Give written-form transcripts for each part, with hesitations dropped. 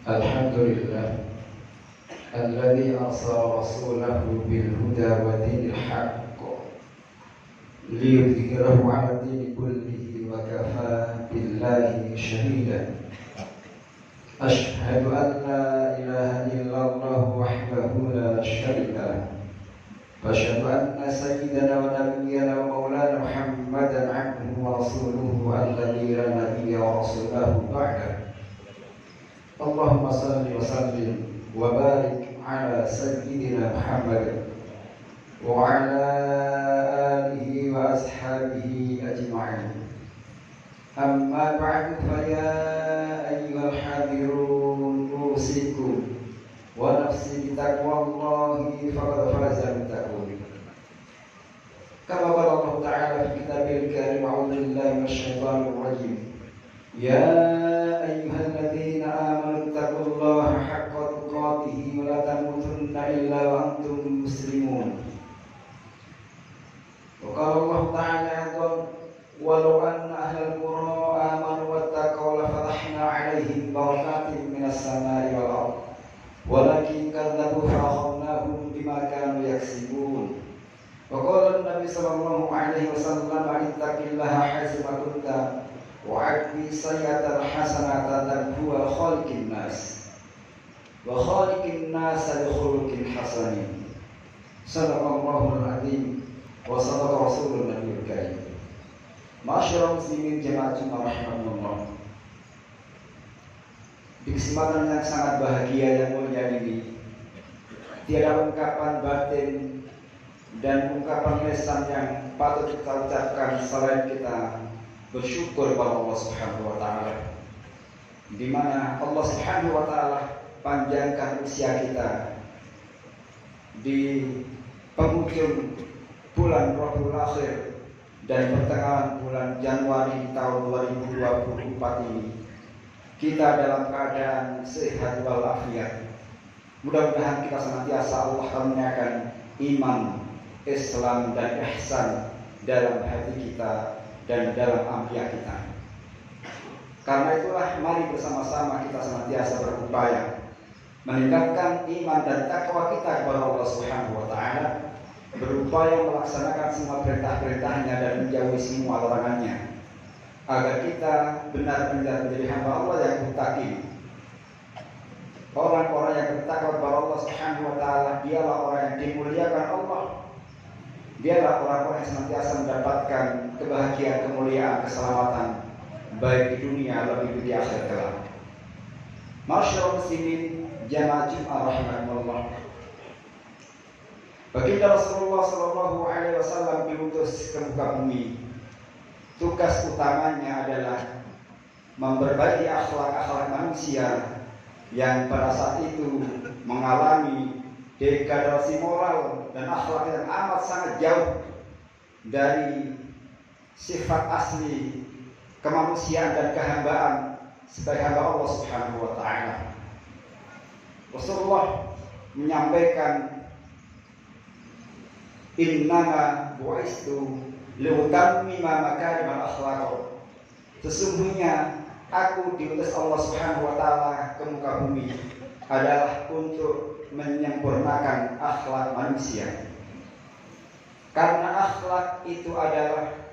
Alhamdulillah alladzi arsala rasulahu bil huda wa dinil haqq liyudhhirahu 'ala dini kullihi wa kafaa billahi shahida. Ashhadu an la ilaha illallah wahdahu la syarika lah wa ashhadu anna sayyidana wa nabiyyana wa maulana Muhammadan 'abduhu wa rasuluhu alladzi la nabiyya wa rasulahu ba'da. Allahumma salli wa sallim wa barik ala sayyidina Muhammad wa ala alihi wa ashabihi ajma'in. Amma ba'du, fa ya ayyuhal hadirun usikum wa nafsi bitaqwallahi faqad faza muttaqun. Kama qala Allah Ta'ala fi kitabil karim, a'udzu billahi minasyaitonir rajim. Ya ayyuhalladzina amanu taqullaha haqqa tuqatih wa la tamutunna illa wa antum muslimun. Wa qala Allah Ta'ala aidan, walau anna ahlal qura amanu wattaqaw la fatahna 'alaihim barakatin minas samai wal ardh walakin kadzabu fa akhadnahum bima kanu yaksibun. Wa qala an-nabi sallallahu alaihi wasallam, ittaqillaha haitsu ma kunta wa'adbi sayyatal hasanata tadhuwa khaliqin nas wa khaliqin nasa bi khuluqin hasanin. Sadaqallahul azim wa sadaqa rasulun nabiyul karim. Masyarul muslimin jamaah Jumat rahimakumullah. Di kesempatan yang sangat bahagia yang mulia ini, tiada ungkapan batin dan ungkapan lisan yang patut kita ucapkan selain kita bersyukur kepada Allah Subhanahu wa Ta'ala, di mana Allah Subhanahu wa Ta'ala panjangkan usia kita di penghujung bulan Rabiul Akhir dan pertengahan bulan Januari tahun 2024 ini. Kita dalam keadaan sehat walafiat. Mudah-mudahan kita senantiasa Allah karuniakan iman, Islam dan ihsan dalam hati kita dan dalam ampiah kita. Karena itulah mari bersama-sama kita senantiasa berupaya meningkatkan iman dan takwa kita kepada Allah Subhanahu wa Ta'ala, berupaya melaksanakan semua perintah-perintahnya dan menjauhi semua larangannya, agar kita benar-benar menjadi hamba Allah yang muttaqin. Orang-orang yang bertakwa kepada Allah Subhanahu wa Ta'ala dialah orang yang dimuliakan Allah. Dialah orang-orang yang senantiasa mendapatkan kebahagiaan, kemuliaan, keselamatan baik di dunia lebih di akhirat kelak. Masyarul muslimin jamaah Jumat rahimakumullah. Baginda Rasulullah sallallahu alaihi wasallam diutus ke muka bumi. Tugas utamanya adalah memperbaiki akhlak-akhlak manusia yang pada saat itu mengalami degradasi moral dan akhlak yang amat sangat jauh dari sifat asli kemanusiaan dan kehambaan sebagai hamba Allah Subhanahu wa Ta'ala. Rasulullah menyampaikan, innama bu'istu liutammima makarimal akhlaq. Sesungguhnya aku diutus Allah Subhanahu wa Ta'ala ke muka bumi adalah untuk menyempurnakan akhlak manusia. Karena akhlak itu adalah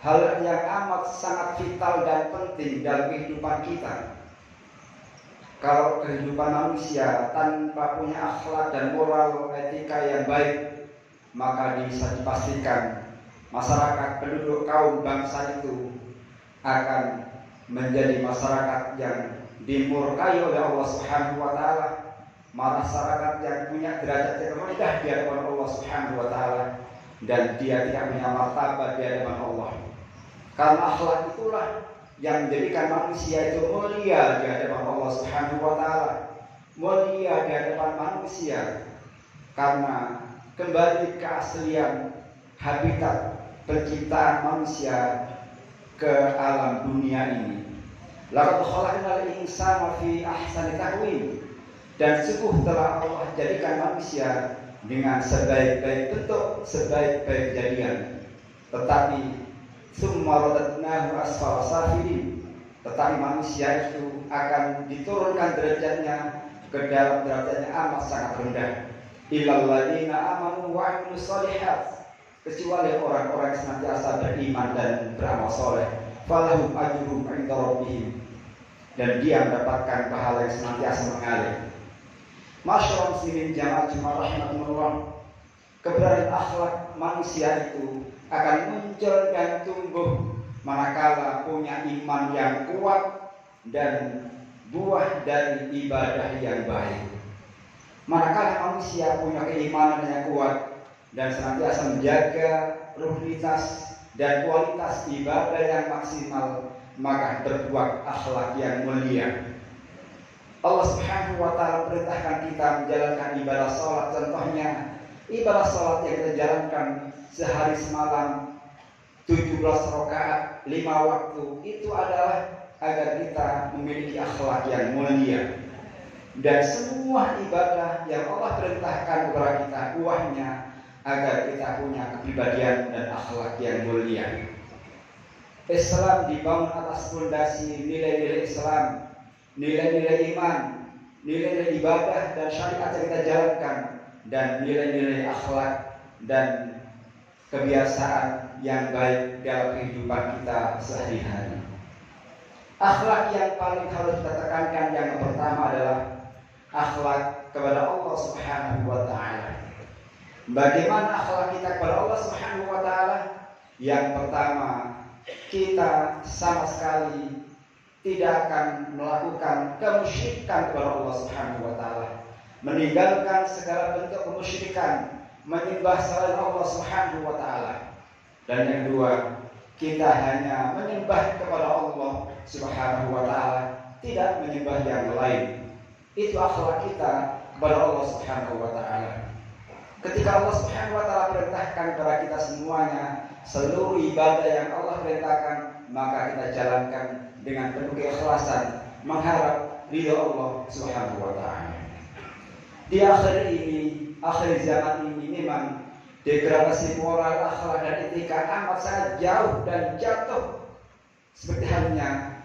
hal yang amat sangat vital dan penting dalam kehidupan kita. Kalau kehidupan manusia tanpa punya akhlak dan moral etika yang baik, maka bisa dipastikan masyarakat penduduk kaum bangsa itu akan menjadi masyarakat yang dimurkai oleh Allah Subhanahu wa taala, masyarakat yang punya derajat yang rendah di hadapan Allah Subhanahu wa taala, dan dia tidak punya martabat di hadapan Allah. Karena akhlak itulah yang menjadikan manusia itu mulia di hadapan Allah Subhanahu wa taala, mulia di hadapan manusia, karena kembali ke aslian habitat penciptaan manusia ke alam dunia ini. Laqad khalaqnal insana fi ahsani taqwim, dan sungguh telah Allah jadikan manusia dengan sebaik-baik bentuk, sebaik-baik kejadian. Tetapi summa radadnahu asfala safilin, tetapi manusia itu akan diturunkan derajatnya ke dalam derajat yang amat sangat rendah. Illal ladzina amanu wa 'amilus shalihat, kecuali orang-orang yang senantiasa beriman dan beramal soleh. Falahum ajruhum 'inda rabbihim, dan dia mendapatkan pahala yang senantiasa mengalir. Masyaallah muslimin jamaah Jumat rahimakumullah, keberadaan akhlak manusia itu akan muncul dan tumbuh manakala punya iman yang kuat dan buah dari ibadah yang baik. Manakala manusia punya keimanan yang kuat dan senantiasa menjaga rutinitas dan kualitas ibadah yang maksimal, maka terbuat akhlak yang mulia. Allah Subhanahu wa taala perintahkan kita menjalankan ibadah salat. Contohnya ibadah salat yang kita jalankan sehari semalam 17 rakaat 5 waktu, itu adalah agar kita memiliki akhlak yang mulia. Dan semua ibadah yang Allah perintahkan kepada kita, buahnya agar kita punya kepribadian dan akhlak yang mulia. Islam dibangun atas fondasi nilai-nilai Islam, nilai-nilai iman, nilai-nilai ibadah dan syariat yang kita jalankan, dan nilai-nilai akhlak dan kebiasaan yang baik dalam kehidupan kita sehari-hari. Akhlak yang paling harus kita tekankan yang pertama adalah akhlak kepada Allah Subhanahu wa taala. Bagaimana akhlak kita kepada Allah Subhanahu wa taala? Yang pertama, kita sama sekali tidak akan melakukan kemusyrikan kepada Allah Subhanahu wa taala, meninggalkan segala bentuk kemusyrikan, menyembah selain Allah Subhanahu wa taala. Dan yang kedua, kita hanya menyembah kepada Allah Subhanahu wa taala, tidak menyembah yang lain. Itu akhlak kita kepada Allah Subhanahu wa taala. Ketika Allah Subhanahu wa taala perintahkan kepada kita semuanya, seluruh ibadah yang Allah perintahkan, maka kita jalankan dengan penuh keikhlasan, mengharap ridha Allah Subhanahu wa taala. Di akhir zaman ini memang degradasi moral, akhlak dan etika amat sangat jauh dan jatuh, seperti halnya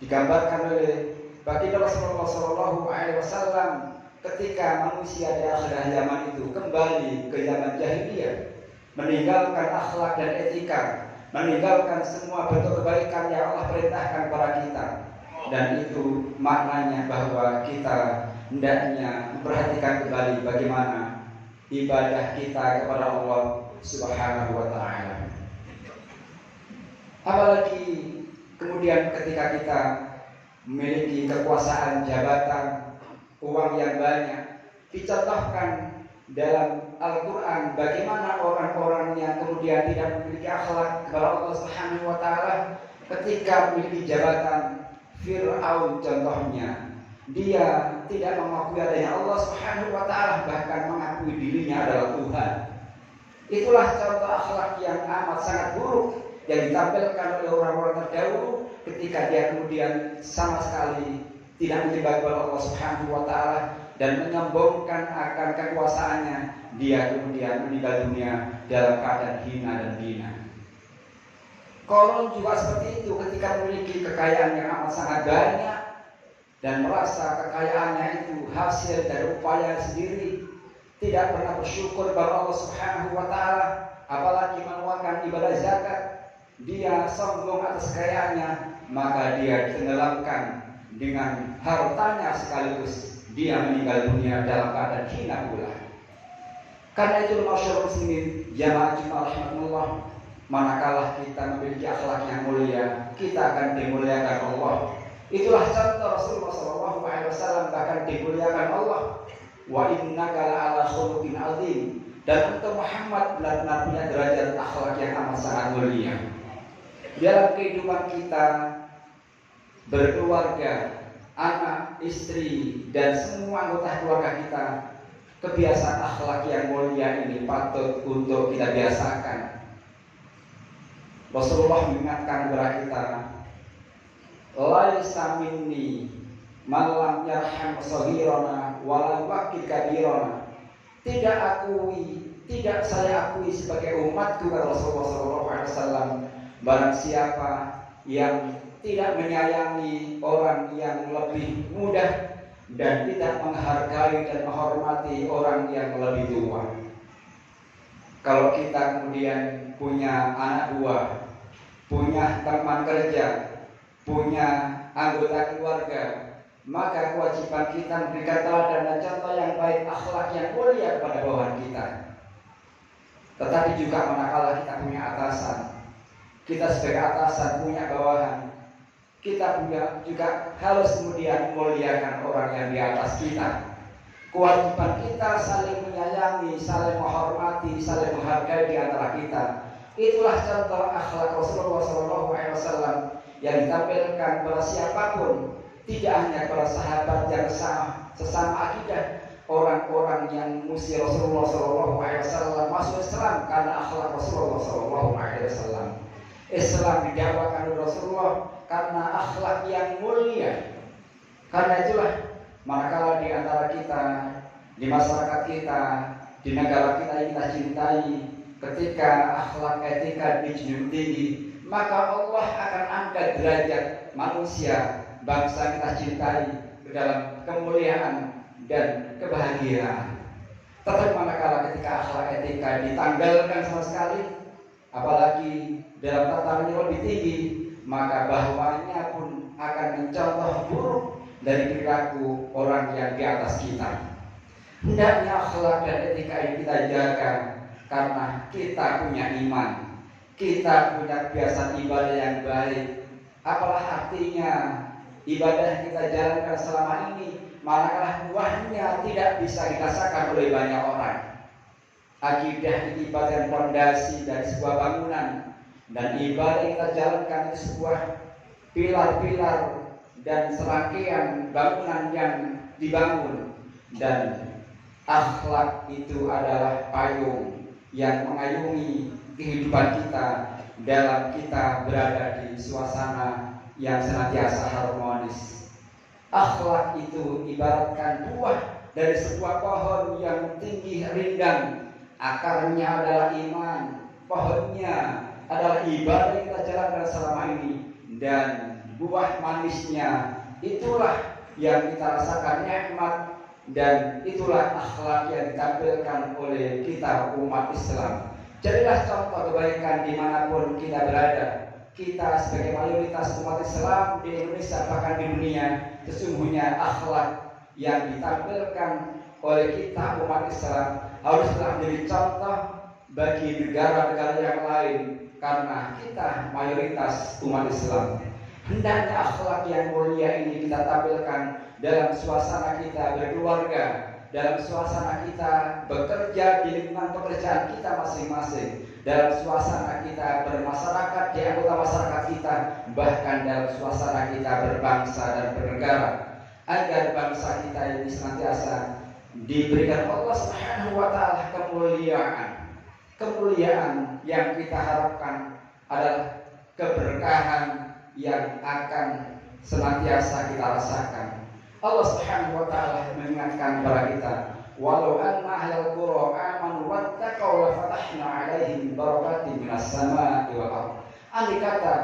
digambarkan oleh baginda Rasulullah SAW ketika manusia di akhir zaman itu kembali ke zaman jahiliyah, meninggalkan akhlak dan etika, meninggalkan semua bentuk kebaikan yang Allah perintahkan kepada kita. Dan itu maknanya bahwa kita hendaknya memperhatikan kembali bagaimana ibadah kita kepada Allah Subhanahu wa taala. Apalagi kemudian ketika kita memiliki kekuasaan, jabatan, uang yang banyak, dicontohkan dalam Al-Quran bagaimana orang-orang yang kemudian tidak memiliki akhlak kepada Allah Subhanahu wa taala ketika memiliki jabatan. Fir'aun contohnya, dia tidak mengakui adanya Allah Subhanahu wa taala, bahkan mengakui dirinya adalah Tuhan. Itulah contoh akhlak yang amat sangat buruk yang ditampilkan oleh orang-orang terdahulu ketika dia kemudian sama sekali tidak menyembah kepada Allah Subhanahu wa taala dan menyombongkan akan kekuasaannya. Dia kemudian meninggal dunia dalam keadaan hina dan bina. Korun juga seperti itu, ketika memiliki kekayaan yang amat sangat banyak dan merasa kekayaannya itu hasil dari upaya sendiri, tidak pernah bersyukur kepada Allah Subhanahu wa taala, apalagi mengeluarkan ibadah zakat, dia sombong atas kekayaannya, maka dia ditenggelamkan dengan hartanya sekaligus dia meninggal dunia dalam keadaan hina pula. Karena itu masyarakat muslimin jamaah Jumat rahmatullah, manakala kita memiliki akhlak yang mulia, kita akan dimuliakan Allah. Itulah contoh Rasulullah SAW, bahkan dimuliakan Allah. Wa innaka la'ala khuluqin azim. Dan untuk Muhammad benar-benar punya derajat akhlak yang amat sangat mulia. Dalam kehidupan kita berkeluarga, anak, istri, dan semua anggota keluarga kita, kebiasaan akhlak yang mulia ini patut untuk kita biasakan. Rasulullah mengingatkan kepada kita, laisa minni man lam yarham shaghirana wa lam yuqir kabirana. Tidak saya akui sebagai umatku, kata Rasulullah SAW, barang siapa yang tidak menyayangi orang yang lebih muda dan tidak menghargai dan menghormati orang yang lebih tua. Kalau kita kemudian punya anak buah, punya teman kerja, punya anggota keluarga, maka kewajiban kita memberikan teladan dan contoh yang baik, akhlak yang mulia kepada bawahan kita. Tetapi juga manakala kita punya atasan, kita sebagai atasan punya bawahan, kita juga harus kemudian memuliakan orang yang di atas kita. Kewajiban kita saling menyayangi, saling menghormati, saling menghargai di antara kita. Itulah contoh akhlak Rasulullah SAW yang ditampilkan kepada siapapun, tidak hanya para sahabat yang sesama akidah, orang-orang yang musuh Rasulullah SAW masuk Islam karena akhlak Rasulullah SAW. Islam didakwakan oleh Rasulullah karena akhlak yang mulia. Karena itulah manakala di antara kita, di masyarakat kita, di negara kita yang kita cintai, ketika akhlak etika dijunjung tinggi, maka Allah akan angkat derajat manusia bangsa kita cintai ke dalam kemuliaan dan kebahagiaan. Tetapi manakala ketika akhlak etika ditanggalkan sama sekali, apalagi dalam tataran yang lebih tinggi, maka bahwanya pun akan mencontoh buruk dari perilaku orang yang di atas kita. Hendaknya akhlak dan etika ini kita jaga, karena kita punya iman, kita punya kebiasaan ibadah yang baik. Apalah artinya ibadah yang kita jalankan selama ini, manakala buahnya tidak bisa dirasakan oleh banyak orang. Akidah ini ibadah fondasi dari sebuah bangunan, dan ibadah yang kita jalankan itu sebuah pilar-pilar dan serangkaian bangunan yang dibangun. Dan akhlak itu adalah payung yang mengayomi kehidupan kita dalam kita berada di suasana yang senantiasa harmonis. Akhlak itu ibaratkan buah dari sebuah pohon yang tinggi rindang. Akarnya adalah iman, pohonnya adalah ibadah yang kita jalankan selama ini, dan buah manisnya itulah yang kita rasakan nikmat, dan itulah akhlak yang ditampilkan oleh kita umat Islam. Jadilah contoh kebaikan dimanapun kita berada. Kita sebagai mayoritas umat Islam di Indonesia, bahkan di dunia, sesungguhnya akhlak yang ditampilkan oleh kita umat Islam haruslah menjadi contoh bagi negara-negara yang lain, karena kita mayoritas umat Islam. Hendaknya akhlak yang mulia ini kita tampilkan dalam suasana kita berkeluarga, dalam suasana kita bekerja di lingkungan pekerjaan kita masing-masing, dalam suasana kita bermasyarakat di anggota masyarakat kita, bahkan dalam suasana kita berbangsa dan bernegara, agar bangsa kita ini senantiasa diberikan Allah Subhanahu wa Ta'ala kemuliaan yang kita harapkan adalah keberkahan yang akan senantiasa kita rasakan. Allah Subhanahu wa Ta'ala mengingatkan kepada kita, walau anna ahlal qura amanu wattaqaw la fatahna 'alaihim barakatin minas samaa'i wal ardh. Andai kata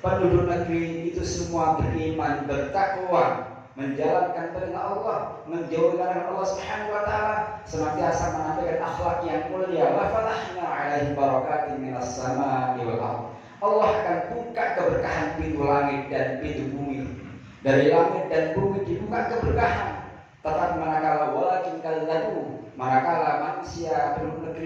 penduduk negeri itu semua beriman, bertakwa, menjalankan perintah Allah, menjauhi larangan Allah Subhanahu wa Ta'ala, senantiasa menampilkan akhlak yang mulia, la fatahna 'alaihim barakatin minas samaa'i wal ardh. Allah akan buka keberkahan pintu langit dan pintu bumi. Dari langit dan bumi dibuka keberkahan. Tetapi manakala walakin kadzdzatu, manakala sia penduduk negeri